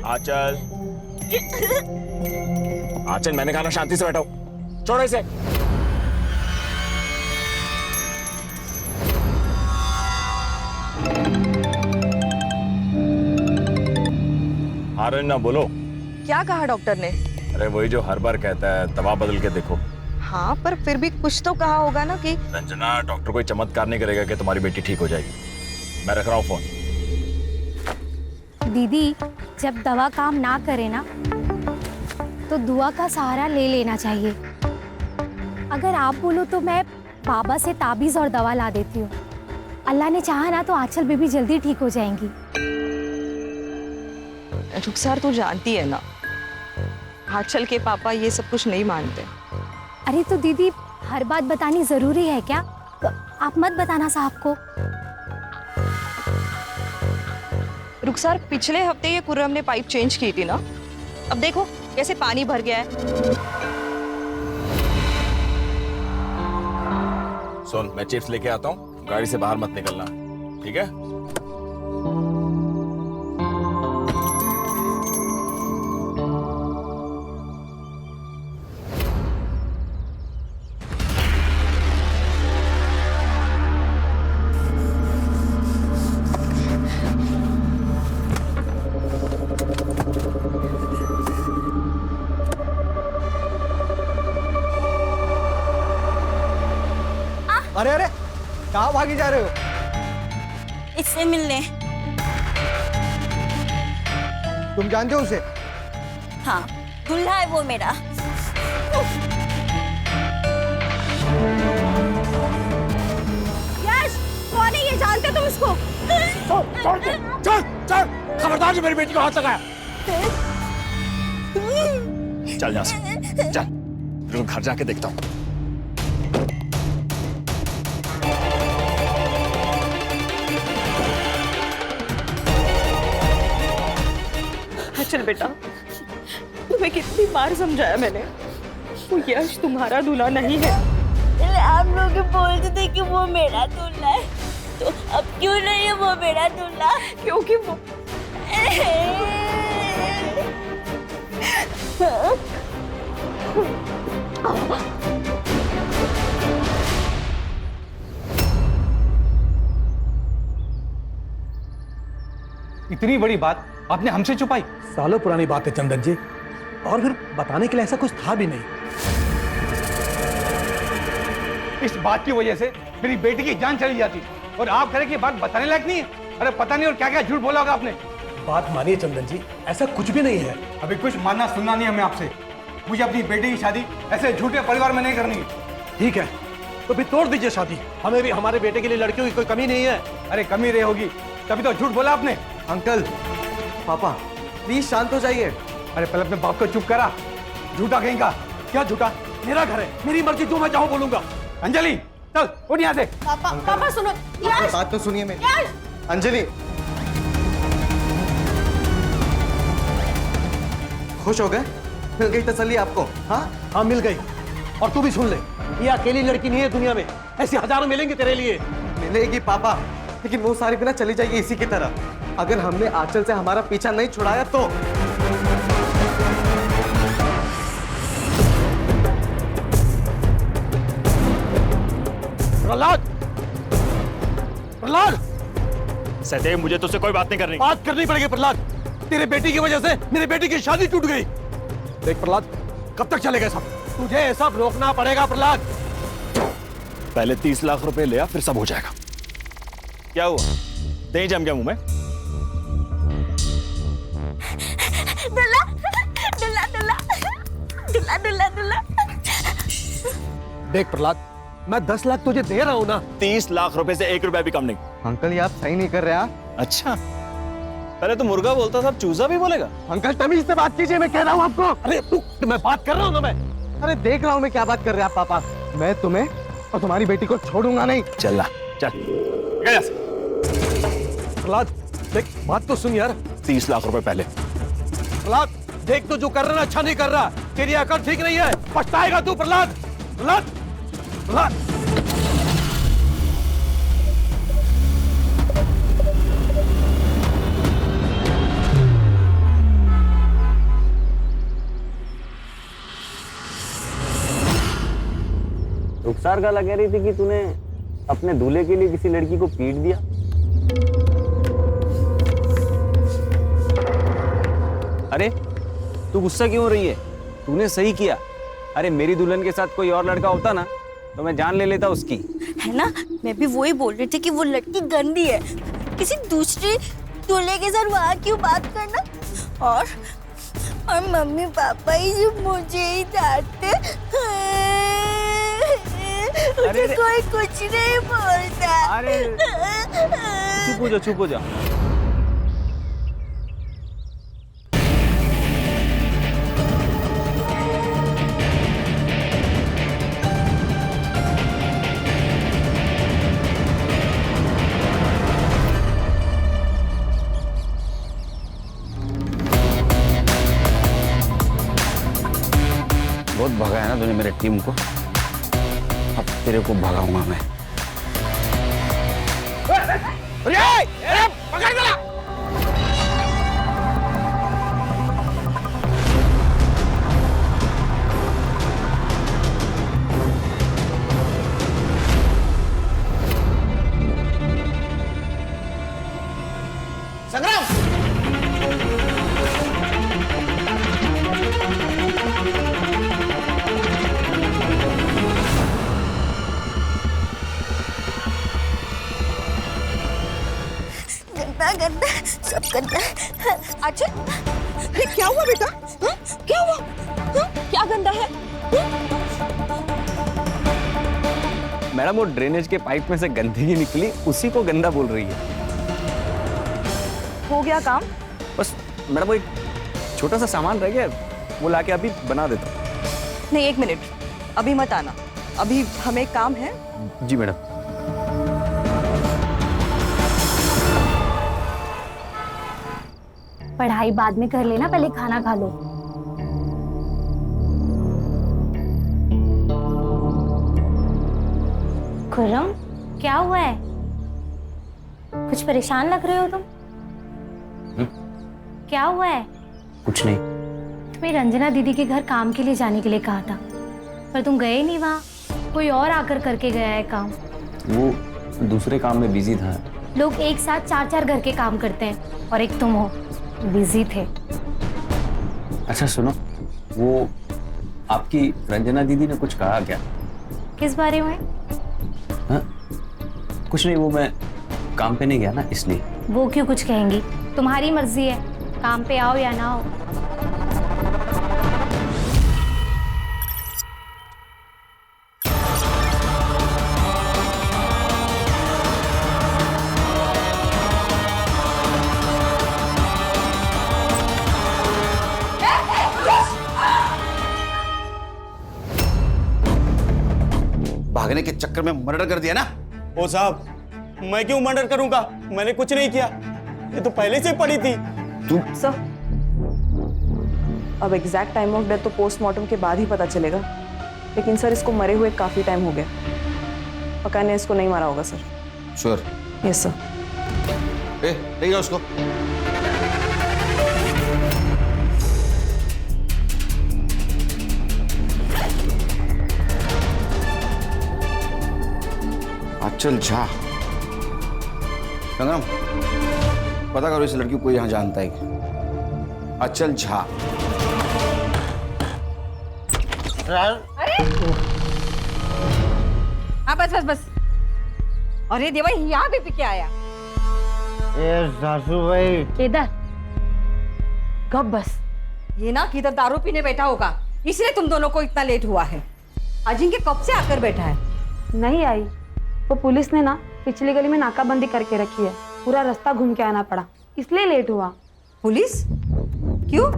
आंचल, आंचल, मैंने कहा ना शांति से बैठो। छोड़ो इसे। हारन ना बोलो। क्या कहा डॉक्टर ने? अरे वही जो हर बार कहता है, दवा बदल के देखो। हाँ, पर फिर भी कुछ तो कहा होगा ना कि रंजना, डॉक्टर कोई चमत्कार नहीं करेगा कि तुम्हारी बेटी ठीक हो जाएगी। मैं रख रहा हूँ फोन। दीदी, जब दवा काम ना करे ना तो दुआ का सहारा ले लेना चाहिए। अगर आप बोलो तो मैं बाबा से ताबीज और दवा ला देती हूँ। अल्लाह ने चाहा ना तो आंचल बेबी जल्दी ठीक हो जाएंगी। रुखसार, तू जानती है ना, आंचल के पापा ये सब कुछ नहीं मानते। अरे तो दीदी, हर बात बतानी जरूरी है क्या? तो आप मत बताना साहब को। रुखसार, पिछले हफ्ते ये कुर्रम ने पाइप चेंज की थी ना, अब देखो कैसे पानी भर गया है। सुन, मैं चिप्स लेके आता हूँ, गाड़ी से बाहर मत निकलना, ठीक है? अरे अरे, कहाँ भागी जा रहे हो? इससे मिलने। तुम जानते हो उसे? हाँ, दूल्हा है वो मेरा। यश, कौन है ये? जानते तुम इसको? चल चल चल, खबरदार जो मेरी बेटी को हाथ लगाया। चल यहाँ से, चल, रुक, घर जाके देखता हूँ। चल बेटा, तुम्हें कितनी बार समझाया मैंने, वो यश तुम्हारा दूल्हा नहीं है। आप लोग बोलते थे कि वो मेरा दूल्हा है, तो अब क्यों नहीं है वो मेरा दूल्हा? क्योंकि वो इतनी बड़ी बात आपने हमसे छुपाई? सालों पुरानी बात है चंदन जी, और फिर बताने के लिए ऐसा कुछ था भी नहीं। इस बात की वजह से मेरी बेटी की जान चली जाती, और आप कह रहे कि ये बात बताने लायक नहीं है? अरे पता नहीं और क्या क्या झूठ बोला होगा आपने। बात मानिए चंदन जी, ऐसा कुछ भी नहीं है। अभी कुछ मानना सुनना नहीं हमें आपसे। मुझे अपनी बेटी की शादी ऐसे झूठे परिवार में नहीं करनी है। ठीक है, तो फिर तोड़ दीजिए शादी। हमें भी हमारे बेटे के लिए लड़कियों की कोई कमी नहीं है। अरे कमी रही होगी, तभी तो झूठ बोला आपने। अंकल, पापा, प्लीज शांत हो जाइए। अरे पहले अपने बाप को चुप करा, झूठा कहेगा। क्या झूठा? मेरा घर है, मेरी मर्जी, जो मैं चाहूं बोलूंगा। अंजलि, चल उठ यहाँ से। पापा सुनो। अपनी बात तो सुनिए मेरी। अंजलि, खुश हो गए? मिल गई तसल्ली आपको? हाँ हाँ, मिल गई। और तू भी सुन ले, ये अकेली लड़की नहीं है दुनिया में, ऐसी हजारों मिलेंगे तेरे लिए। मिलेगी पापा, लेकिन वो सारी बिना चली जाएगी इसी की तरह। अगर हमने आंचल से हमारा पीछा नहीं छुड़ाया तो। प्रहलाद, प्रहलाद, सदैव मुझे तुझसे कोई बात नहीं करनी। बात करनी पड़ेगी प्रहलाद। तेरे बेटी की वजह से मेरी बेटी की शादी टूट गई। देख प्रहलाद, कब तक चलेगा सब? तुझे ये सब रोकना पड़ेगा प्रहलाद। पहले 30 लाख रुपए ले आ, फिर सब हो जाएगा। क्या हुआ? दही जम गया मुंह में? दूल्हा, दूल्हा, दूल्हा, दूल्हा, दूल्हा, दूल्हा। देख प्रहलाद, मैं 10 लाख तुझे दे रहा हूं ना। 30 लाख रुपए से 1 रुपया भी कम नहीं। अंकल, ये आप सही नहीं कर रहे हैं। अच्छा, पहले तो मुर्गा बोलता था, अब चूजा भी बोलेगा? अंकल तमीज से बात कीजिए, मैं कह रहा हूं आपको। अरे तू, मैं बात कर रहा हूं ना मैं। अरे देख रहा हूं मैं क्या बात कर रहे हैं आप पापा। मैं तुम्हें और तुम्हारी बेटी को छोड़ूंगा नहीं। चल चल, गया। प्रहलाद देख, बात तो सुन यार। 30 लाख रुपए पहले। प्रहलाद देख, तो जो कर रहा है अच्छा नहीं कर रहा। तेरी अकल ठीक नहीं है, पछताएगा तू प्रहलाद। प्रहलाद, प्रहलाद। रुखसार खाला कह रही थी कि तूने अपने दूल्हे के लिए किसी लड़की को पीट दिया। अरे तू गुस्सा क्यों हो रही है? तूने सही किया। अरे मेरी दुल्हन के साथ कोई और लड़का होता ना तो मैं जान ले लेता उसकी। है ना, मैं भी वही बोल रही थी कि वो लड़की गंदी है। किसी दूसरे दूल्हे के साथ वहाँ क्यों बात करना? और मम्मी पापा ही जो मुझे ही डांटते, मुझे कोई कुछ नहीं बोलता। अरे चुप हो जा। बहुत भगाया ना तूने मेरे टीम को, अब तेरे को भगाऊंगा मैं। अरे पकड़ गया। संग्राम, गंदा सब गंदा। अच्छा ये क्या हुआ बेटा? क्या हुआ? क्या गंदा है? मैडम वो ड्रेनेज के पाइप में से गंदगी निकली, उसी को गंदा बोल रही है। हो गया काम? बस मैडम वो एक छोटा सा सामान रह गया, वो लाके अभी बना देता हूँ। नहीं, 1 मिनट, अभी मत आना, अभी हमें काम है। जी मैडम। पढ़ाई बाद में कर लेना, पहले खाना खा लो। खुर्रम, क्या हुआ है? कुछ परेशान लग रहे हो तुम। क्या हुआ है? कुछ नहीं। तुम्हें रंजना दीदी के घर काम के लिए जाने के लिए कहा था, पर तुम गए नहीं वहाँ, कोई और आकर करके गया है काम। वो दूसरे काम में बिजी था। लोग एक साथ 4-4 घर के काम करते हैं और एक तुम हो, बिजी थे। अच्छा सुनो, वो आपकी रंजना दीदी ने कुछ कहा क्या? किस बारे में? हाँ? कुछ नहीं, वो मैं काम पे नहीं गया ना इसलिए। वो क्यों कुछ कहेंगी? तुम्हारी मर्जी है, काम पे आओ या ना आओ। भागने के चक्कर में मर्डर कर दिया ना? ओ साहब, मैं क्यों मर्डर करूंगा? मैंने कुछ नहीं किया, ये तो पहले से पड़ी थी। तू सर, अब एग्जैक्ट टाइम ऑफ डेथ तो पोस्टमार्टम के बाद ही पता चलेगा, लेकिन सर इसको मरे हुए काफी टाइम हो गया। पक्का ने इसको नहीं मारा होगा सर। श्योर? Yes sir. ले जाओ उसको। आंचल झा। संग्राम, पता करो इस लड़की को कोई यहाँ जानता है क्या? आंचल झा। हाँ बस। अरे देवा, यहाँ भी क्या आया? सासू भाई, केदार, कब बस ये ना किधर दारू पीने बैठा होगा, इसलिए तुम दोनों को इतना लेट हुआ है। अजिंक्य कब से आकर बैठा है? नहीं आई, वो पुलिस ने ना पिछली गली में नाकाबंदी करके रखी है, पूरा रास्ता घूम के आना पड़ा, इसलिए लेट हुआ। पुलिस? क्यों?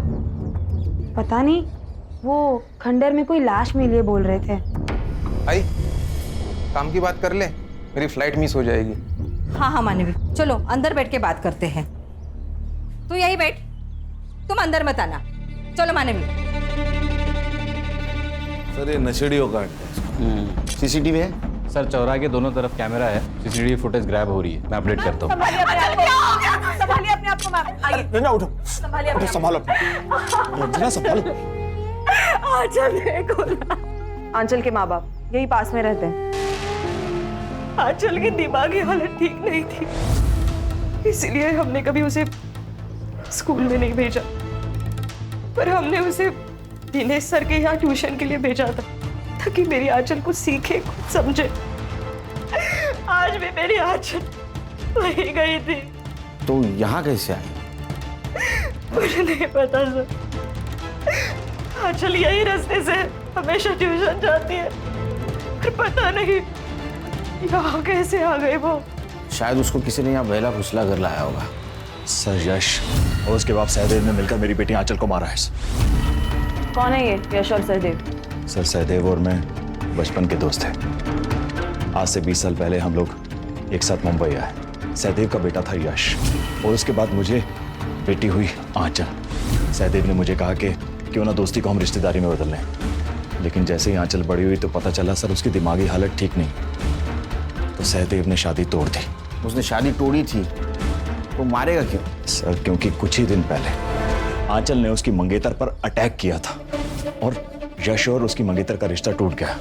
पता नहीं, वो खंडर में कोई लाश मिली है बोल रहे थे। आई, काम की बात कर ले, मेरी फ्लाइट मिस हो जाएगी। हाँ मानवी, चलो अंदर बैठ के बात करते हैं। तू यही बैठ, तुम अंदर मत आना। चलो मानवी। सर ये नशेड़ियों का सीसीटीवी है? सर चौराहे के दोनों तरफ कैमरा है, सीसीटीवी फुटेज ग्रैब हो रही है, मैं अपडेट करता हूँ। संभालिए अपने आप को मैम। आइए। रंजना उठो, संभालिए उठो, संभालो रंजना, संभालो। आंचल देखो ना। आंचल के माँ बाप यही पास में रहते हैं। आंचल की दिमागी हालत ठीक नहीं थी, इसलिए हमने कभी उसे स्कूल में नहीं भेजा, पर हमने उसे दिनेश सर के यहाँ ट्यूशन के लिए भेजा था ताकि मेरी आंचल कुछ सीखे, कुछ समझे। आज भी मेरी आंचल वहीं गई थी। तो यहाँ कैसे आई? मुझे नहीं पता सर, आंचल यही रास्ते से हमेशा ट्यूशन जाती है, पर पता नहीं यहाँ कैसे आ गई वो। शायद उसको किसी ने यहाँ बहला फुसला कर लाया होगा। सर यश और उसके बाप सहदेव ने मिलकर मेरी बेटी आंचल को मारा है। कौन है ये यश और सहदेव? सर सहदेव और मैं बचपन के दोस्त थे। आज से 20 साल पहले हम लोग एक साथ मुंबई आए। सहदेव का बेटा था यश और उसके बाद मुझे बेटी हुई आंचल। सहदेव ने मुझे कहा कि क्यों ना दोस्ती को हम रिश्तेदारी में बदल लें, लेकिन जैसे ही आंचल बड़ी हुई तो पता चला सर उसकी दिमागी हालत ठीक नहीं, तो सहदेव ने शादी तोड़ दी। उसने शादी तोड़ी थी तो मारेगा क्यों? सर क्योंकि कुछ ही दिन पहले आंचल ने उसकी मंगेतर पर अटैक किया था और यश और उसकी मंगेतर का रिश्ता टूट गया।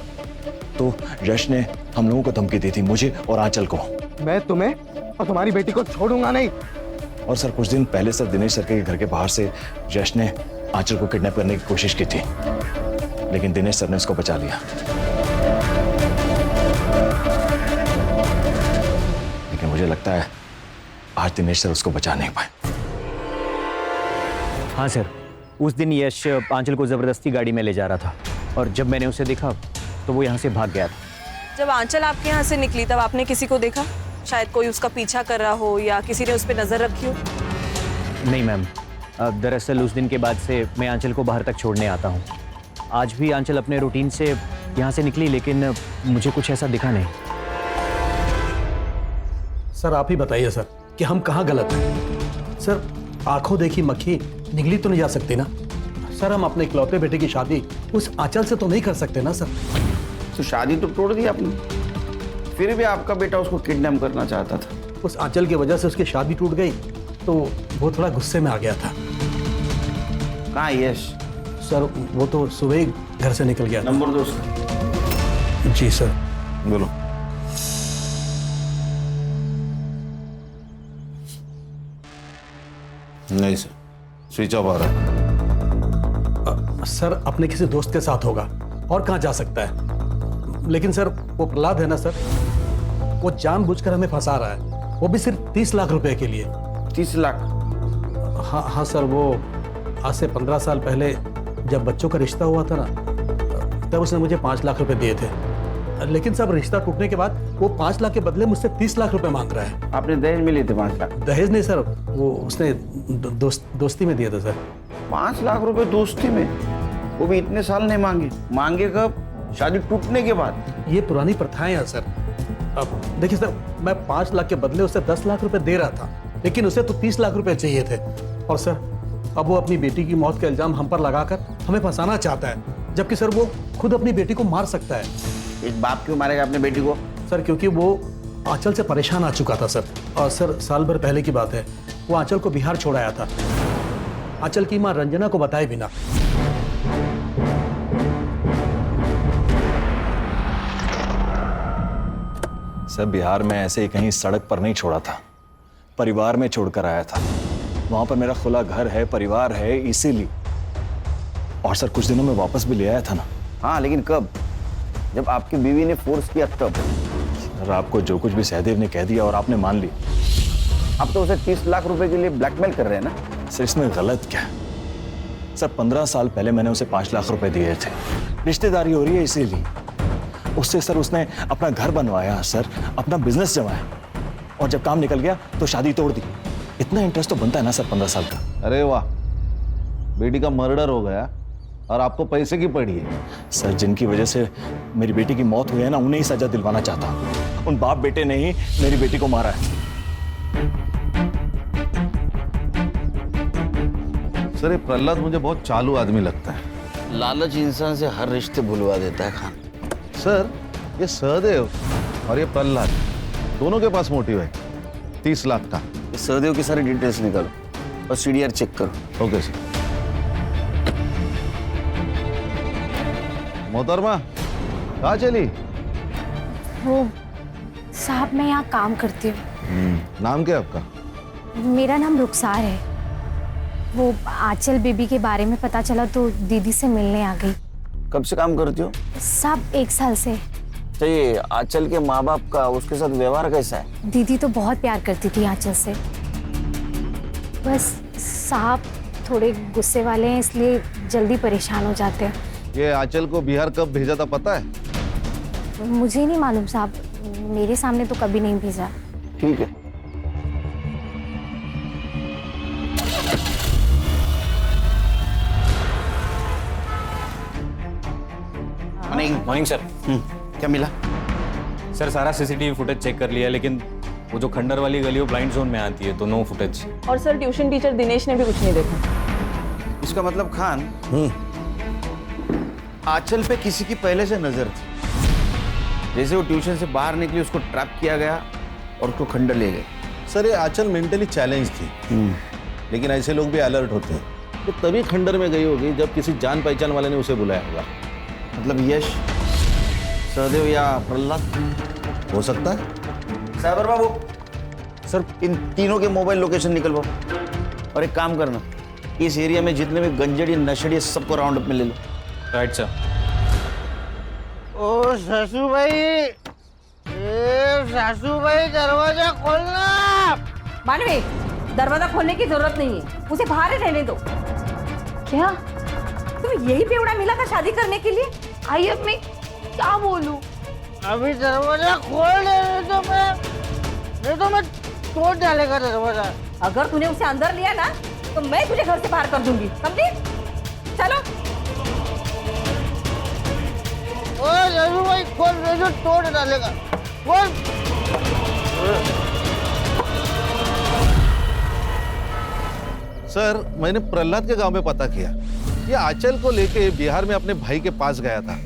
तो यश ने हम लोगों को धमकी दी थी, मुझे और आंचल को। मैं तुम्हें और तुम्हारी बेटी को छोड़ूंगा नहीं। और सर कुछ दिन पहले सर दिनेश सर के घर के बाहर से यश ने आंचल को किडनैप करने की कोशिश की थी, लेकिन दिनेश सर ने उसको बचा लिया। लेकिन मुझे लगता है आज दिनेश सर उसको बचा नहीं पाए। हाँ सर, उस दिन यश आंचल को जबरदस्ती गाड़ी में ले जा रहा था और जब मैंने उसे देखा तो वो यहाँ से भाग गया था। जब आंचल आपके यहाँ से निकली तब आपने किसी को देखा? शायद कोई उसका पीछा कर रहा हो या किसी ने उस पर नजर रखी हो। नहीं मैम, दरअसल उस दिन के बाद से मैं आंचल को बाहर तक छोड़ने आता हूँ। आज भी आंचल अपने रूटीन से यहाँ से निकली, लेकिन मुझे कुछ ऐसा दिखा नहीं। सर आप ही बताइए सर कि हम कहाँ गलत हैं? सर आंखों देखी मक्खी निगली तो नहीं जा सकती ना सर। हम अपने इकलौते बेटे की शादी उस आंचल से तो नहीं कर सकते ना सर। तो शादी तो तोड़ दी आपने, फिर भी आपका बेटा उसको किडनैप करना चाहता था। उस आंचल की वजह से उसकी शादी टूट गई तो वो थोड़ा गुस्से में आ गया था। कहाँ यश? सर वो तो सुबह ही घर से निकल गया। नंबर दो उसका। जी सर। बोलो। नहीं सर, स्विच ऑफ आ रहा है। सर अपने किसी दोस्त के साथ होगा, और कहाँ जा सकता है? लेकिन सर वो प्रहलाद है ना सर, वो जानबूझकर हमें फंसा रहा है, वो भी सिर्फ 30 लाख रुपए के लिए। 30 लाख? हाँ हाँ सर, वो आज से 15 साल पहले जब बच्चों का रिश्ता हुआ था ना, तब उसने मुझे 5 लाख रुपए दिए थे। लेकिन सब रिश्ता टूटने के बाद वो 5 लाख के बदले मुझसे 30 लाख रुपए मांग रहा है। आपने दहेज में लिए थे 5 लाख? दहेज नहीं सर, वो उसने दोस्ती में दिया था सर। 5 लाख रुपए दोस्ती में? वो भी इतने साल नहीं मांगे? मांगे कब? शादी टूटने के बाद? ये पुरानी प्रथाएं हैं सर। अब देखिए सर, मैं 5 लाख के बदले उसे 10 लाख रुपए दे रहा था, लेकिन उसे तो 30 लाख रुपए चाहिए थे। और सर अब वो अपनी बेटी की मौत का इल्जाम हम पर लगाकर हमें फंसाना चाहता है, जबकि सर वो खुद अपनी बेटी को मार सकता है। एक बाप क्यों मारेगा अपने बेटी को? सर क्योंकि वो आंचल से परेशान आ चुका था सर। और सर साल भर पहले की बात है, वो आंचल को बिहार छोड़ आया था, आंचल की मां रंजना को बताए बिना। सर बिहार में ऐसे ही कहीं सड़क पर नहीं छोड़ा था, परिवार में छोड़कर आया था। वहां पर मेरा खुला घर है, परिवार है, इसीलिए। और सर कुछ दिनों में वापस भी ले आया था ना। हाँ लेकिन कब? जब आपकी बीवी ने फोर्स किया तब? सर आपको जो कुछ भी सहदेव ने कह दिया और आपने मान ली। आप तो उसे 30 लाख रुपए के लिए ब्लैकमेल कर रहे हैं ना? सर इसमें गलत क्या है? सर 15 साल पहले मैंने उसे 5 लाख रुपए दिए थे, रिश्तेदारी हो रही है इसीलिए। उससे सर उसने अपना घर बनवाया, सर अपना बिजनेस जमाया, और जब काम निकल गया तो शादी तोड़ दी। इतना इंटरेस्ट तो बनता है ना सर 15 साल का। अरे वाह, बेटी का मर्डर हो गया और आपको पैसे की पड़ी है। सर जिनकी वजह से मेरी बेटी की मौत हुई है ना, उन्हें ही सजा दिलवाना चाहता हूं। उन बाप बेटे ने ही मेरी बेटी को मारा है। सर ये प्रहलाद मुझे बहुत चालू आदमी लगता है। लालच इंसान से हर रिश्ते भुलवा देता है खान। सर ये सहदेव और ये प्रहलाद दोनों के पास मोटिव है 30 लाख का। सहदेव की सारी डिटेल्स निकालो और सीडीआर चेक करो। Okay sir. मोहतरमा कहाँ चली? वो साहब मैं यहाँ काम करती हूँ। नाम क्या आपका? मेरा नाम रुखसार है। वो आंचल बेबी के बारे में पता चला तो दीदी से मिलने आ गई। कब से काम करती हो? साहब 1 साल से। तो ये आंचल के माँ बाप का उसके साथ व्यवहार कैसा है? दीदी तो बहुत प्यार करती थी आंचल से। बस साहब थोड़े गुस्से वाले हैं, इसलिए जल्दी परेशान हो जाते हैं। ये आंचल को बिहार कब भेजा था पता है? मुझे नहीं मालूम साहब, मेरे सामने तो कभी नहीं भेजा। ठीक है। Morning sir. क्या मिला? सर सारा सीसीटीवी फुटेज चेक कर लिया, लेकिन वो जो खंडर वाली गली वो ब्लाइंड जोन में आती है, तो नो फुटेज। और सर ट्यूशन टीचर दिनेश ने भी कुछ नहीं देखा। इसका मतलब खान आंचल पे किसी की पहले से नजर थी। जैसे वो ट्यूशन से बाहर निकली उसको ट्रैप किया गया और उसको खंडर ले गए। सर ये आंचल मेंटली चैलेंज थी, लेकिन ऐसे लोग भी अलर्ट होते हैं। तो तभी खंडर में गई होगी जब किसी जान पहचान वाले ने उसे बुलाया होगा। मतलब यश, सहदेव या प्रहलाद हो सकता है। साइबर बाबू सर, इन तीनों के मोबाइल लोकेशन निकलवाओ और एक काम करना, इस एरिया में जितने भी गंजड़ी नशड़ी सबको राउंड अप में ले लो। Right sir. ओ सासू भाई, सासू भाई दरवाजा खोलना। मानवी, दरवाजा खोलने की जरूरत नहीं है, उसे बाहर ही रहने दो। क्या तुम्हें यही बेवड़ा मिला था शादी करने के लिए? आई अब मैं क्या बोलूं? अभी दरवाजा खोल दे, नहीं तो मैं तोड़ डालेगा दरवाजा। अगर तूने उसे अंदर लिया ना तो मैं तुझे घर से बाहर कर दूंगी, समझी? चलो। ओ सासू भाई खोल, नहीं तो तोड़ डालेगा। खोल। सर मैंने प्रहलाद के गांव में पता किया, ये आंचल को लेके बिहार में अपने भाई के पास गया था।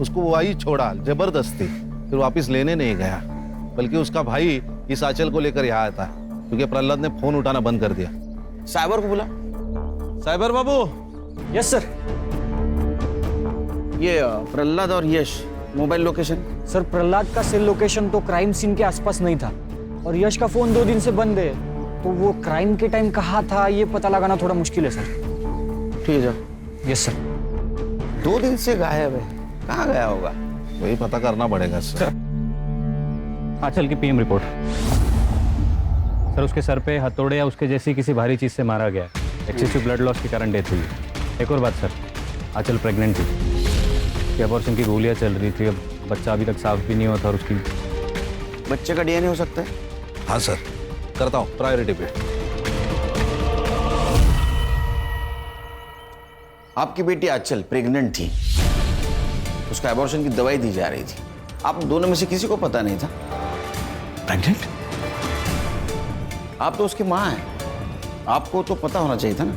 उसको वो वही छोड़ा जबरदस्ती, फिर वापस लेने नहीं गया, बल्कि उसका भाई इस आंचल को लेकर यहाँ आया था, क्योंकि प्रहलाद ने फोन उठाना बंद कर दिया। साइबर को बुला। साइबर बाबू। Yes sir. ये प्रहलाद और Yash mobile location? Sir Prahlad का सेल लोकेशन तो क्राइम सीन के आसपास नहीं था, और यश का फोन 2 दिन से बंद है, तो वो क्राइम के टाइम कहाँ था ये पता लगाना थोड़ा मुश्किल है सर। ठीक है जाओ। Yes sir. 2 दिन से गायब है, कहाँ गया होगा? वही पता करना पड़ेगा सर। आंचल की पीएम रिपोर्ट। सर उसके सर पे हथौड़े या उसके जैसी किसी भारी चीज से मारा गया। एक्सेसिव ब्लड लॉस के कारण डेथ हुई। एक और बात सर, आंचल प्रेग्नेंट थी, अबॉर्शन की गोलियां चल रही थी, अब बच्चा अभी तक साफ भी नहीं हुआ था, और उसकी बच्चे का डीएनए हो सकता है? हाँ सर, करता हूँ प्रायोरिटी पे। आपकी बेटी आंचल प्रेग्नेंट थी, उसका अबॉर्शन की दवाई दी जा रही थी, आप दोनों में से किसी को पता नहीं था? प्रेग्नेंट? आप तो उसकी माँ हैं, आपको तो पता होना चाहिए था ना।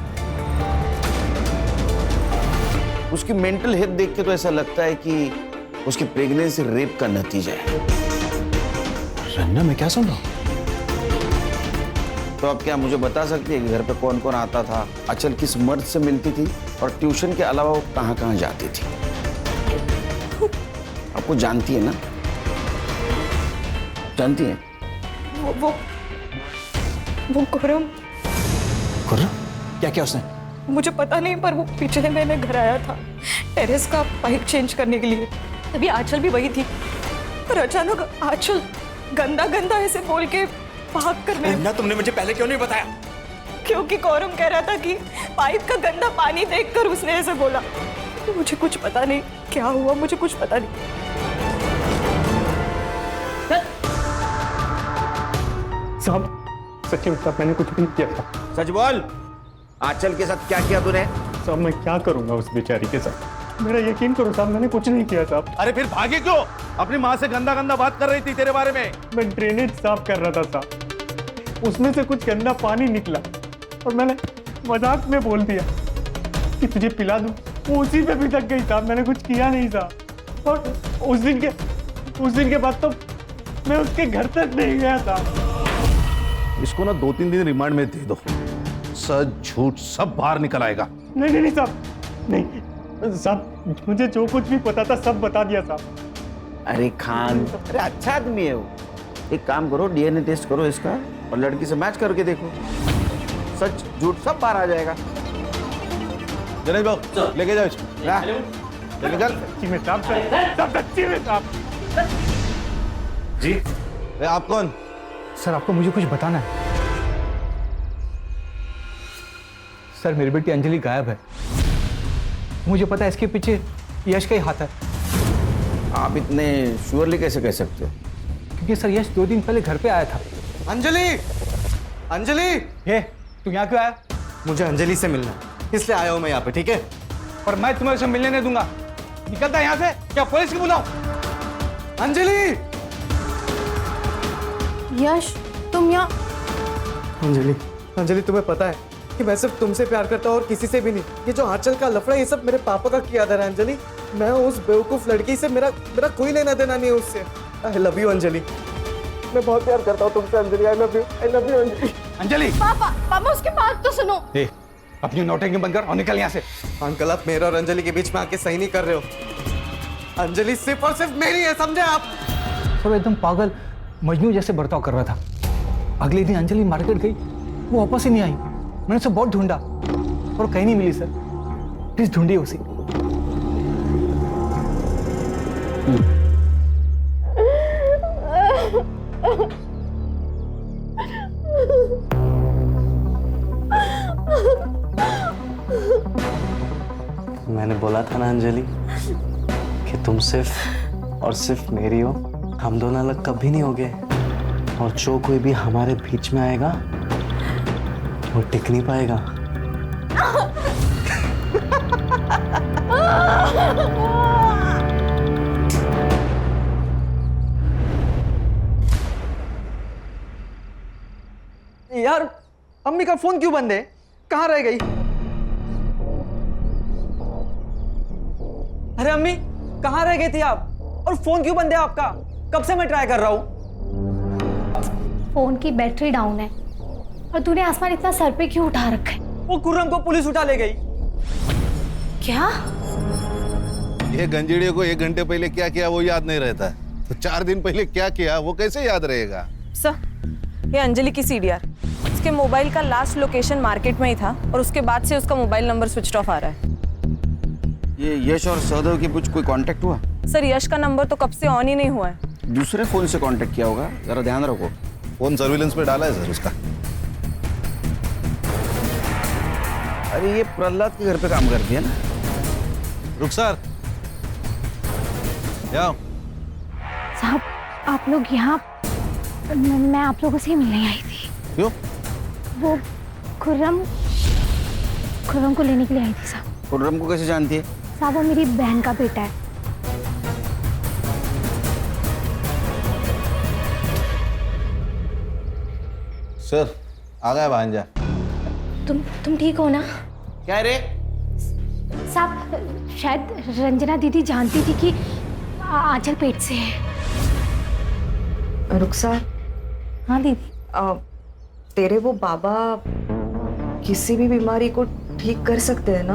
उसकी मेंटल हेल्थ देख के तो ऐसा लगता है कि उसकी प्रेगनेंसी रेप का नतीजा है। रन्ना, मैं क्या सुन रहा हूँ? तो आप क्या मुझे बता सकती है कि घर पे कौन कौन आता था, आंचल किस मर्द से मिलती थी, और ट्यूशन के अलावा वो कहाँ कहाँ जाती थी? आपको जानती है ना? जानती है? वो खुर्रम। खुर्रम? क्या क्या उसने? मुझे पता नहीं, पर वो पिछले महीने घर आया था टेरेस का पाइप चेंज करने के लिए। तभी आंचल भी वही थी, पर अचानक आंचल गंदा गंदा ऐसे बोल के भाग कर ना, तुमने मुझे पहले क्यों नहीं बताया? क्योंकि कौरम कह रहा था कि पाइप का गंदा पानी देखकर उसने ऐसे बोला। तो मुझे कुछ पता नहीं क्या हुआ, मुझे कुछ पता नहीं। साहब सच्ची में साहब मैंने कुछ भी नहीं किया था। सच बोल, आंचल के साथ क्या किया तूने? साहब मैं क्या करूंगा उस बेचारी के साथ, मेरा यकीन करो साहब, मैंने कुछ नहीं किया साहब। अरे फिर भागे क्यों? अपनी माँ से गंदा गंदा बात कर रही थी तेरे बारे में। मैं ड्रेनेज साफ कर रहा था साहब, उसमें से कुछ गंदा पानी निकला और मैंने मजाक में बोल दिया कि तुझे पिला दूं, वो उसी पे भी तक गई साहब, मैंने कुछ किया नहीं साहब। और उस दिन के बाद तो मैं उसके घर तक नहीं गया था। इसको ना 2-3 दिन रिमांड में दे दो, सच झूठ सब बाहर निकल आएगा। नहीं साहब, नहीं साहब, मुझे जो कुछ भी पता था सब बता दिया साहब। अरे खान, अरे अच्छा आदमी है वो। एक काम करो, डीएनए टेस्ट करो इसका और लड़की से मैच करके देखो, सच झूठ सब बाहर आ जाएगा। दिनेश बाबू लेके जाओ इसको, लेके चल। सच्ची में साहब, सब सच्ची में साहब। जी अरे आप कौन? सर आपको मुझे कुछ बताना है। सर मेरी बेटी अंजलि गायब है, मुझे पता है इसके पीछे यश का ही हाथ है। आप इतने श्योरली कैसे कह सकते हो? क्योंकि सर यश 2 दिन पहले घर पे आया था। अंजलि, अंजलि, ये तू यहाँ क्यों आया? मुझे अंजलि से मिलना है, इसलिए आया हूं मैं यहाँ पे, ठीक है? और मैं तुम्हें उसे मिलने नहीं दूंगा। निकलता है यहाँ से, क्या पुलिस की बुलाओ? अंजलि! यश तुम यहाँ? अंजलि, अंजलि तुम्हें पता है कि मैं सिर्फ तुमसे प्यार करता हूँ और किसी से भी नहीं। ये जो आंचल का लफड़ा, ये सब मेरे पापा का किया था अंजलि। मैं उस बेवकूफ लड़की से मेरा कोई लेना देना नहीं है उससे। आई लव यू अंजलि, मैं बहुत प्यार करता हूँ तुमसे Anjali. I love you Anjali. Anjali पापा उसकी बात तो सुनो। अपनी नौटंकी बंद कर और निकल यहाँ से। अंकल आप मेरे और अंजलि के बीच में आके सही नहीं कर रहे हो। अंजलि सिर्फ और सिर्फ मेरी है, समझे आप? सब एकदम पागल मजनू जैसे बर्ताव कर रहा था। अगले दिन अंजलि मार्केट गई, वो वापस ही नहीं आई। मैंने उसे बहुत ढूंढा और कहीं नहीं मिली। सर प्लीज ढूंढिए उसे। मैंने बोला था ना अंजलि कि तुम सिर्फ और सिर्फ मेरी हो। हम दोनों अलग कभी नहीं होंगे, और जो कोई भी हमारे बीच में आएगा वो टिक नहीं पाएगा। यार अम्मी का फोन क्यों बंद है? कहाँ रह गई? अरे अम्मी कहाँ रह गई थी आप? और फोन क्यों बंद है आपका? कब से मैं ट्राई कर रहा हूँ। फोन की बैटरी डाउन है। और तूने आसमान इतना सर पे क्यों उठा रखा है? वो खुर्रम को पुलिस उठा ले गई। क्या? ये गंजेड़ियों को 1 घंटे पहले क्या किया वो याद नहीं रहता, तो 4 दिन पहले क्या किया वो कैसे याद रहेगा? सर ये अंजलि की सीडीआर, उसके मोबाइल का लास्ट लोकेशन मार्केट में ही था और उसके बाद से उसका मोबाइल नंबर स्विच ऑफ आ रहा है। ये यश और सहदेव के बीच कोई कांटेक्ट हुआ? सर यश का नंबर तो कब से ऑन ही नहीं हुआ है। दूसरे फोन से कांटेक्ट किया होगा, जरा ध्यान रखो। फोन सर्विलेंस पे डाला है सर उसका। अरे ये प्रहलाद के घर पे काम करती है ना? रुखसार आओ। साहब आप लोग यहाँ? मैं आप लोगों से मिलने आई थी। क्यों? वो खुर्रम को लेने के लिए आई थी साहब। खुर्रम को कैसे जानती है? साहब वो मेरी बहन का बेटा है। सर आ गया भांजा। तुम ठीक हो ना? क्या रे? साहब शायद रंजना दीदी जानती थी कि आंचल पेट से है। रुखसार। हाँ दीदी। तेरे वो बाबा किसी भी बीमारी को ठीक कर सकते हैं ना?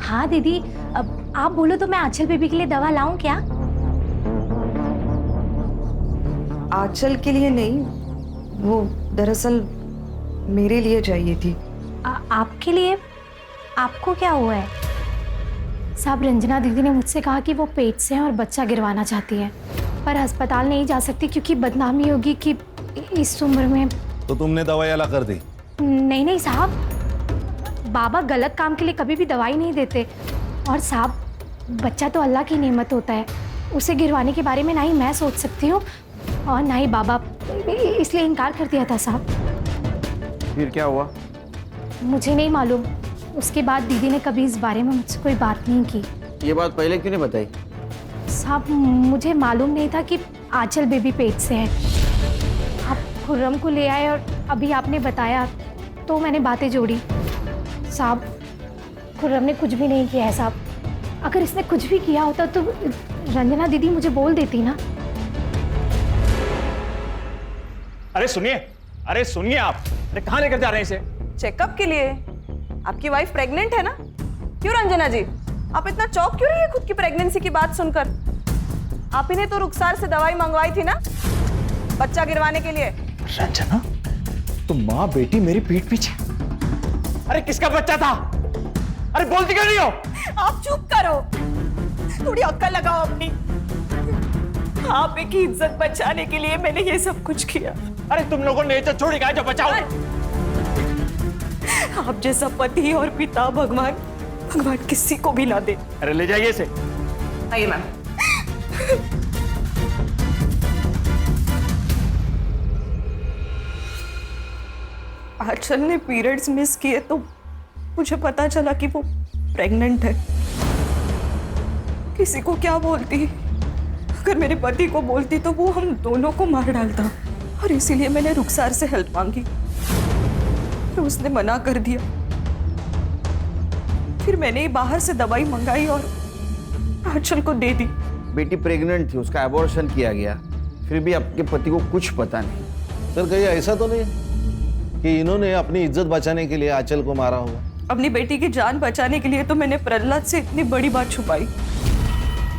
हाँ दीदी, अब आप बोलो तो मैं आंचल बेबी के लिए दवा लाऊं क्या? आंचल के लिए नहीं, वो दरअसल मेरे लिए चाहिए थी। आपके लिए? आपको क्या हुआ है? साहब रंजना दीदी ने मुझसे कहा कि वो पेट से हैं और बच्चा गिरवाना चाहती है, पर अस्पताल नहीं जा सकती क्योंकि बदनामी होगी कि इस उम्र में। तो तुमने दवाई अला कर दी? नहीं साहब, बाबा गलत काम के लिए कभी भी दवाई नहीं देते। और साहब बच्चा तो अल्लाह की नेमत होता है, उसे गिरवाने के बारे में ना ही मैं सोच सकती हूँ और ना ही बाबा, इसलिए इनकार कर दिया था साहब। फिर क्या हुआ? मुझे नहीं मालूम। उसके बाद दीदी ने कभी इस बारे में मुझसे कोई बात नहीं की। ये बात पहले क्यों नहीं बताई? साहब मुझे मालूम नहीं था कि आंचल बेबी पेट से है। आप खुर्रम को ले आए और अभी आपने बताया तो मैंने बातें जोड़ी। साहब खुर्रम ने कुछ भी नहीं किया है साहब। अगर इसने कुछ भी किया होता तो रंजना दीदी मुझे बोल देती ना। अरे सुनिए आप, अरे कहाँ लेकर जा रहे हैं इसे? चेकअप के लिए। आपकी वाइफ प्रेग्नेंट है ना? क्यों रंजना जी, आप इतना चौंक क्यों रही है खुद की प्रेगनेंसी की बात सुनकर? आप ही ने तो रुखसार से दवाई मंगवाई थी ना बच्चा गिरवाने के लिए। रंजना, तो माँ बेटी मेरी पीठ पीछे। अरे किसका बच्चा था? अरे बोलती क्यों नहीं हो? आप चुप करो, थोड़ी अक्ल लगाओ अपनी। आप की इज्जत बचाने के लिए मैंने ये सब कुछ किया। अरे तुम लोगों ने इज्जत छोड़ी कहा जो बचाओ। आप जैसा पति और पिता भगवान किसी को भी ना दे। अरे ले जाइए इसे। आइए मैम। आंचल ने पीरियड्स मिस किए तो मुझे पता चला कि वो प्रेग्नेंट है। किसी को क्या बोलती, अगर मेरे पति को बोलती तो वो हम दोनों को मार डालता, और इसीलिए मैंने रुखसार से हेल्प मांगी। तो उसने मना कर दिया। फिर मैंने बाहर से दवाई मंगाई और आंचल को दे दी। बेटी प्रेग्नेंट थी, उसका एबॉर्शन किया गया, फिर भी आपके पति को कुछ पता नहीं। सर कहीं ऐसा तो नहीं कि इन्होंने अपनी इज्जत बचाने के लिए आंचल को मारा होगा? अपनी बेटी की जान बचाने के लिए तो मैंने प्रहलाद से इतनी बड़ी बात छुपाई।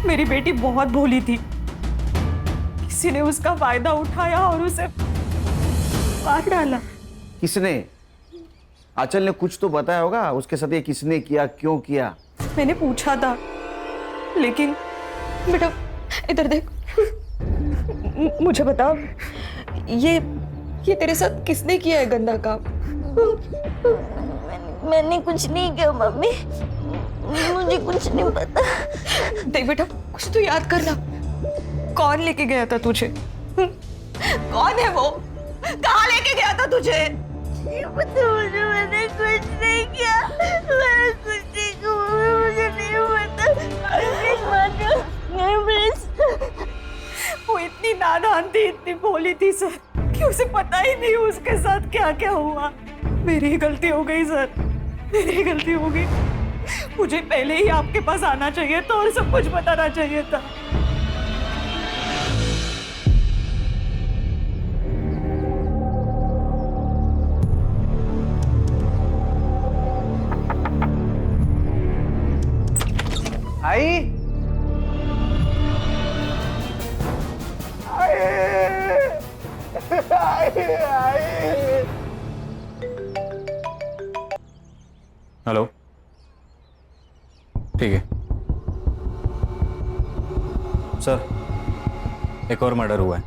मेरी बेटी बहुत भोली थी, किसी ने उसका फायदा उठाया और उसे मार डाला। किसने? आंचल ने कुछ तो बताया होगा उसके साथ, ये किसने किया, क्यों किया? मैंने पूछा था, लेकिन बेटा इधर देख, मुझे बता ये तेरे साथ किसने किया है गंदा काम? मैंने कुछ नहीं किया मम्मी, मुझे कुछ नहीं पता। देख बेटा, कुछ तो याद करना, कौन लेके गया था तुझे? कौन है वो? कहाँ लेके गया था तुझे? मैंने कुछ नहीं किया, मैंने कुछ नहीं किया, मुझे नहीं पता। वो इतनी नादान थी, इतनी भोली थी सर, कि उसे पता ही नहीं उसके साथ क्या क्या हुआ। मेरी गलती हो गई सर, मेरी गलती हो गई। मुझे पहले ही आपके पास आना चाहिए था और सब कुछ बताना चाहिए था। आई हेलो, ठीक है सर, एक और मर्डर हुआ है।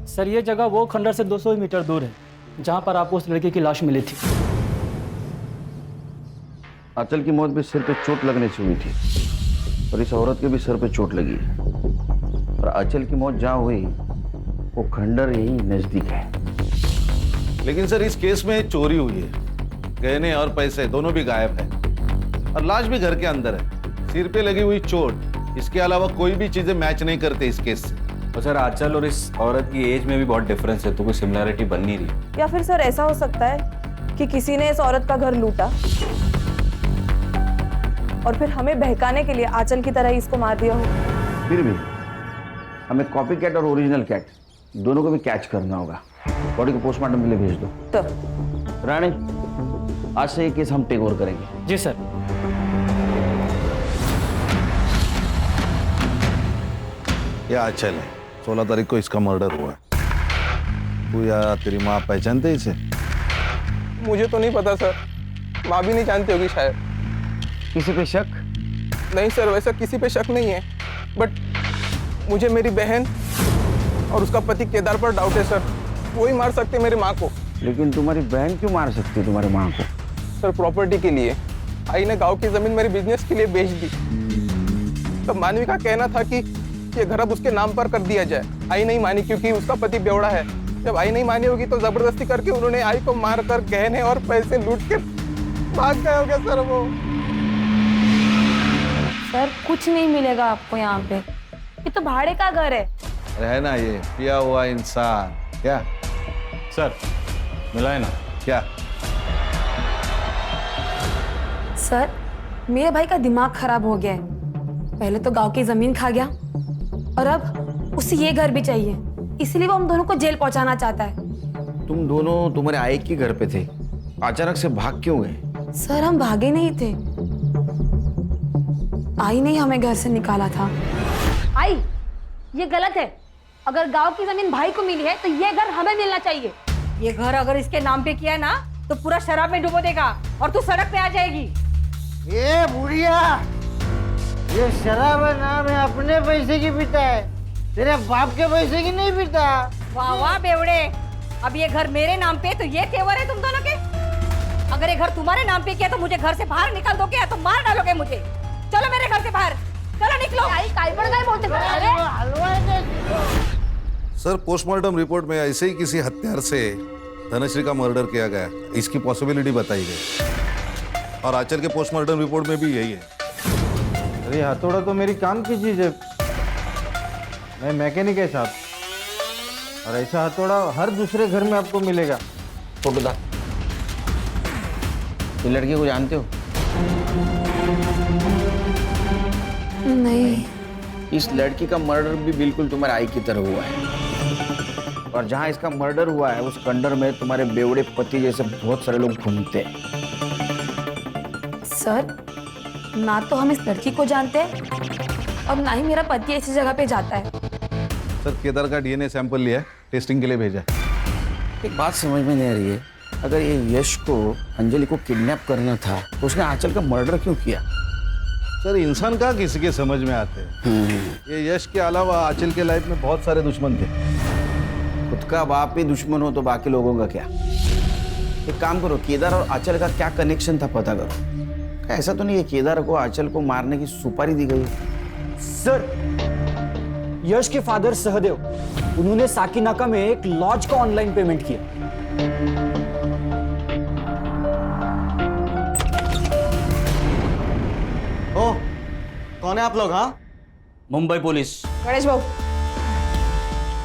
सर ये जगह वो खंडर से 200 मीटर दूर है जहां पर आपको उस लड़के की लाश मिली थी। आंचल की मौत भी सिर पे चोट लगने से हुई थी और इस औरत के भी सर पे चोट लगी है। और आंचल की मौत जहाँ हुई वो खंडर यही नजदीक है। लेकिन सर इस केस में चोरी हुई है, गहने और पैसे दोनों भी गायब है और लाश भी घर के अंदर है। सिर पे लगी हुई चोट, इसके अलावा कोई भी चीजें मैच नहीं करते इस केस से। और सर आंचल और इस औरत की एज में भी बहुत डिफरेंस है, तो कोई सिमिलरिटी बन नहीं रही। या फिर सर ऐसा हो सकता है कि किसी ने इस औरत का घर लूटा और फिर हमें बहकाने के लिए आंचल की तरह ही इसको मार दिया हो। फिर भी हमें कॉपी कैट और ओरिजिनल कैट दोनों को भी कैच करना होगा। बॉडी को पोस्टमार्टम के लिए भेज दो। तो रानी, आज से ये केस हम टेक ओवर करेंगे। जी सर। ये आंचल है, 16 तारीख को इसका मर्डर हुआ है। तू या तेरी माँ पहचानते इसे? मुझे तो नहीं पता सर, माँ भी नहीं जानती होगी शायद। किसी पे शक? नहीं सर, वैसा किसी पे शक नहीं है, बट मुझे मेरी बहन और उसका पति केदार पर डाउट है सर। वो ही मार सकते मेरी माँ को। लेकिन तुम्हारी बहन क्यों मार सकती है तुम्हारी माँ को? सर प्रॉपर्टी के लिए। आई ने गांव की जमीन मेरे बिजनेस के लिए बेच दी। तब मानवी का कहना था कि ये घर अब उसके नाम पर कर दिया जाए। आई नहीं मानी क्योंकि उसका पति बेवड़ा है। जब आई नहीं मानी होगी तो जबरदस्ती करके उन्होंने आई को मार कर गहने और पैसे लूट के भाग गए होंगे सर वो। सर कुछ नहीं मिलेगा आपको यहाँ पे, ये तो भाड़े का घर है। है ना ये पिया हुआ इंसान। क्या सर मिला है ना? क्या सर मेरे भाई का दिमाग खराब हो गया है। पहले तो गांव की जमीन खा गया और अब उसे ये घर भी चाहिए, इसलिए वो हम दोनों को जेल पहुंचाना चाहता है। तुम दोनों तुम्हारे आई के घर पे थे, अचानक से भाग क्यों गए? सर हम भागे नहीं थे, आई ने ही हमें घर से निकाला था। आई, ये गलत है। अगर गांव की जमीन भाई को मिली है तो ये घर हमें मिलना चाहिए। ये घर अगर इसके नाम पे किया है ना तो पूरा शराब में डुबो देगा और तू सड़क पे आ जाएगी। ये बुढ़िया, ये शराब नाम है अपने पैसे की पीता है, तेरे बाप के पैसे की नहीं पीता। वाह वाह बेवड़े, अब ये घर मेरे नाम पे तो ये तेवर है तुम दोनों के। अगर ये घर तुम्हारे नाम पे किया तो मुझे घर से बाहर निकाल दोगे या तो मार डालोगे मुझे। चलो मेरे घर से बाहर, चलो निकलो। आई काय पड़ गए बोलते सर, पोस्टमार्टम रिपोर्ट में ऐसे ही किसी हत्यार से धनश्री का मर्डर किया गया, इसकी पॉसिबिलिटी बताई गई और आंचल के पोस्टमार्टम रिपोर्ट में भी यही है। अरे हथौड़ा तो मेरी काम की चीज है, मैं मैकेनिक है साहब, और ऐसा हथौड़ा हर दूसरे घर में आपको मिलेगा। फोटो दा। ये लड़की को जानते हो? नहीं। इस लड़की का मर्डर भी बिल्कुल तुम्हारे आई की तरह हुआ है, और जहां इसका मर्डर हुआ है उस खंडर में तुम्हारे बेवड़े पति जैसे बहुत सारे लोग घूमते हैं। सर, ना तो हम इस लड़की को जानते हैं और ना ही मेरा पति ऐसी जगह पे जाता है। सर, केदार का डीएनए सैंपल लिया है, टेस्टिंग के लिए भेजा है। एक बात समझ में नहीं आ रही है, अगर ये यश को अंजलि को किडनैप करना था तो उसने आंचल का मर्डर क्यों किया? सर, इंसान का किसी के समझ में आते हैं। ये यश के अलावा आंचल के लाइफ में बहुत सारे दुश्मन थे। खुद का बाप ही दुश्मन हो तो बाकी लोगों का क्या? एक काम करो, केदार और आंचल का क्या कनेक्शन था पता करो। ऐसा तो नहीं है केदार को आंचल को मारने की सुपारी दी गई? सर, यश के फादर सहदेव, उन्होंने साकिनाका में एक लॉज का ऑनलाइन पेमेंट किया। ओ, कौन है आप लोग? हाँ, मुंबई पुलिस। गणेश भाऊ,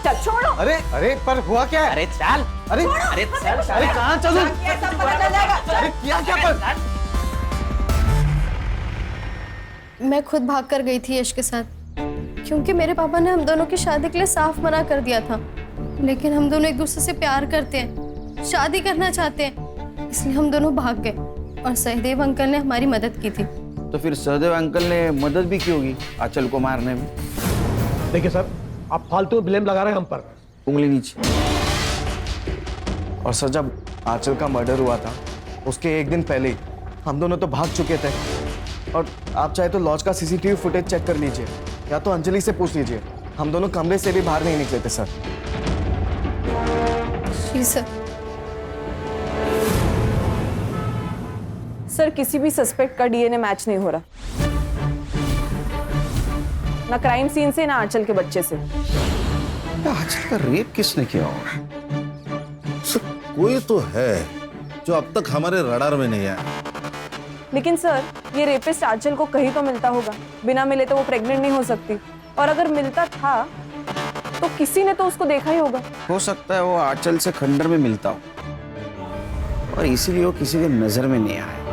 चल छोड़ो। अरे अरे, पर हुआ क्या है? अरे चल, अरे अरे चल, अरे कहाँ चलूं? ये सब पता चल जाएगा। अरे किया क्या पर? मैं खुद भाग कर गई थी यश के साथ, क्योंकि मेरे पापा ने हम दोनों की शादी के लिए साफ मना कर दिया था। लेकिन हम दोनों एक दूसरे से प्यार करते हैं, शादी करना चाहते हैं, इसलिए हम दोनों भाग गए और सहदेव अंकल ने हमारी मदद की थी। तो फिर सहदेव अंकल ने मदद भी की होगी आंचल को मारने में। देखिए सर, आप फालतू ब्लेम लगा रहे हैं हम पर। उंगली नीचे। और सर, जब आंचल का मर्डर हुआ था उसके एक दिन पहले ही हम दोनों तो भाग चुके थे। और आप चाहे तो लॉज का सीसीटीवी फुटेज चेक कर लीजिए, या तो अंजलि से पूछ लीजिए, हम दोनों कमरे से भी बाहर नहीं निकले थे सर। जी सर। सर, किसी भी सस्पेक्ट का डीएनए मैच नहीं हो रहा, ना क्राइम सीन से ना आंचल के बच्चे से। आंचल का रेप किसने किया होगा? सर, कोई तो है जो अब तक हमारे रडार में नहीं आया। लेकिन सर, ये रेपिस्ट आंचल को कहीं तो मिलता होगा, बिना मिले तो वो प्रेग्नेंट नहीं हो सकती, और अगर मिलता था तो किसी ने तो उसको देखा ही होगा। हो सकता है वो आंचल से खंडर में मिलता हो और इसीलिए वो किसी के नजर में नहीं आया।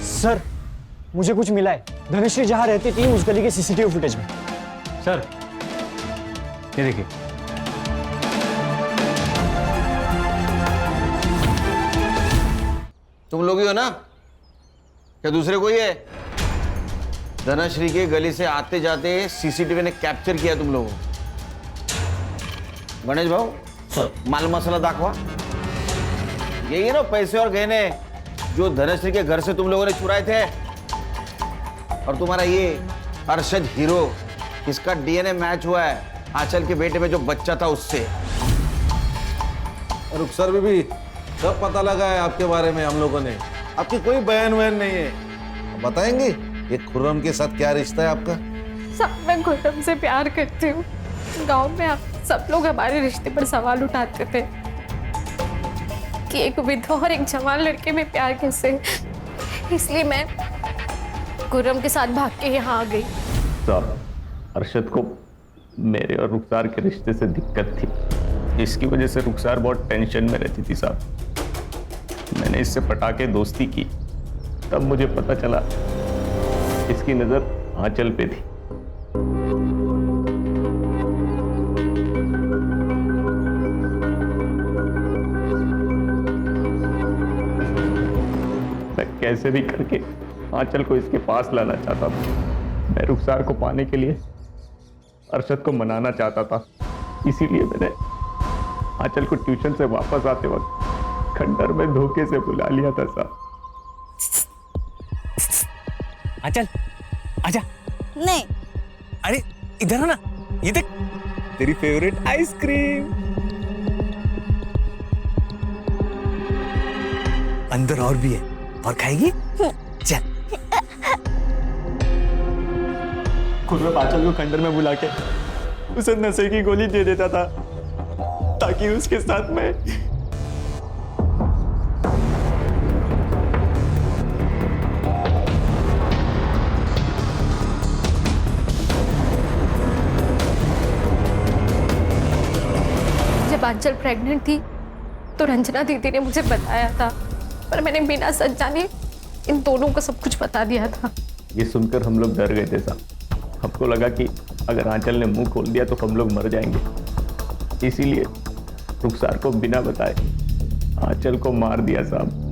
सर, मुझे कुछ मिला है, धनश्री जहां रहती थी उस गली के सीसीटीवी फुटेज में। सर, ये देखिए। तुम लोग ही हो ना, क्या दूसरे कोई है? धनश्री के गली से आते जाते सीसीटीवी ने कैप्चर किया तुम लोगों को। गणेश भाऊ, माल मसाला दाखवा। यही है ना पैसे और गहने जो धनश्री के घर से तुम लोगों ने चुराए थे? और तुम्हारा ये अरशद हीरो, इसका डीएनए मैच हुआ है आंचल के बेटे में जो बच्चा था उससे। और रुखसर भी सब पता लगा है आपके बारे में हम लोगों ने। आपकी कोई बयान वयान नहीं है, बताएंगे ये खुर्रम के साथ क्या रिश्ता है आपका? सब मैं खुर्रम से प्यार करती हूँ। गांव में आप सब लोग हमारे रिश्ते पर सवाल उठाते थे कि एक विधवा और एक जवान लड़के में प्यार कैसे, इसलिए मैं खुर्रम के साथ भाग के यहाँ आ गई। साहब, अरशद को मेरे और रुखसार के रिश्ते से दिक्कत थी, इसकी वजह से रुखसार बहुत टेंशन में रहती थी साहब। मैंने इससे पटा के दोस्ती की, तब मुझे पता चला इसकी नजर आंचल पे थी। मैं कैसे भी करके आंचल को इसके पास लाना चाहता था, मैं रुखसार को पाने के लिए अरशद को मनाना चाहता था, इसीलिए मैंने आंचल को ट्यूशन से वापस आते वक्त खंडर में धोखे से बुला लिया था साहब। आंचल आजा। नहीं। अरे इधर आ ना, ये देख तेरी फेवरेट आइसक्रीम। अंदर और भी है, और खाएगी? चल। खुद में आंचल को खंडर में बुला के उसे नशे की गोली दे देता था ताकि उसके साथ में जब आंचल प्रेग्नेंट थी तो रंजना दीदी ने मुझे बताया था, पर मैंने बिना सच जाने इन दोनों को सब कुछ बता दिया था। ये सुनकर हम लोग डर गए थे साहब। हमको लगा कि अगर आंचल ने मुंह खोल दिया तो हम लोग मर जाएंगे, इसीलिए रुखसार को बिना बताए आंचल को मार दिया साहब।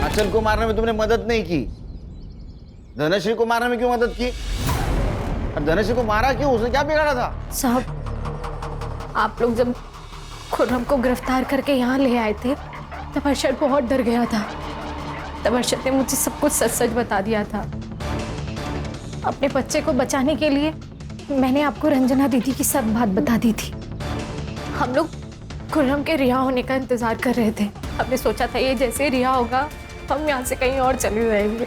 आंचल को मारने में तुमने मदद नहीं की, धनश्री को मारने में क्यों मदद की? और धनश्री को मारा क्यों? उसने क्या बिगाड़ा था? साहब, आप लोग जब खुर्रम को गिरफ्तार करके यहाँ ले आए थे तब अरशद बहुत डर गया था। तब अरशद ने मुझे सब कुछ सच सच बता दिया था। अपने बच्चे को बचाने के लिए मैंने आपको रंजना दीदी की सब बात बता दी थी। हम लोग खुर्रम के रिहा होने का इंतजार कर रहे थे। हमने सोचा था ये जैसे रिहा होगा हम यहाँ से कहीं और चले जाएंगे।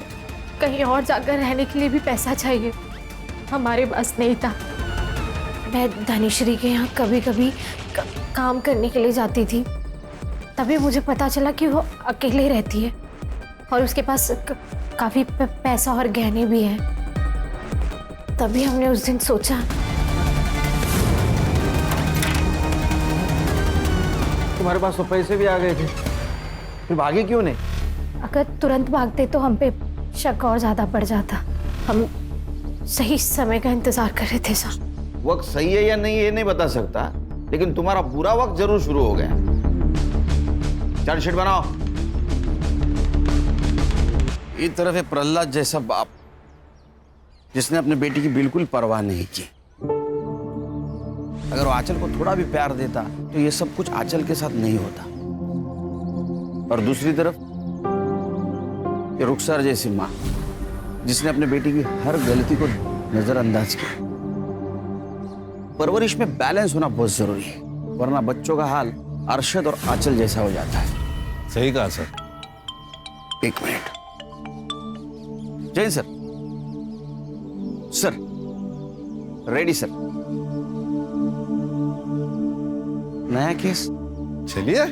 कहीं और जाकर रहने के लिए भी पैसा चाहिए, हमारे पास नहीं था। मैं धनीश्री के यहाँ कभी कभी काम करने के लिए जाती थी, तभी मुझे पता चला कि वो अकेले रहती है और उसके पास काफ़ी पैसा और गहने भी हैं। तभी हमने उस दिन सोचा। तुम्हारे पास तो पैसे भी आ गए थे, फिर भागे क्यों नहीं? अगर तुरंत भागते तो हम पे शक और ज़्यादा पड़ जाता। हम सही समय का इंतजार कर रहे थे सर। वक्त सही है या नहीं ये नहीं बता सकता, लेकिन तुम्हारा बुरा वक्त जरूर शुरू हो गया। चार्जशीट बनाओ। एक तरफ है प्रहलाद जैसा बाप जिसने अपने बेटी की बिल्कुल परवाह नहीं की। अगर वो आंचल को थोड़ा भी प्यार देता तो ये सब कुछ आंचल के साथ नहीं होता। और दूसरी तरफ ये रुखसार जैसी माँ जिसने अपने बेटी की हर गलती को नजरअंदाज किया। परवरिश में बैलेंस होना बहुत जरूरी है, वरना बच्चों का हाल अरशद और आंचल जैसा हो जाता है। सही कहा सर। एक मिनट। जय सर। Sir ready sir. नया केस चलिए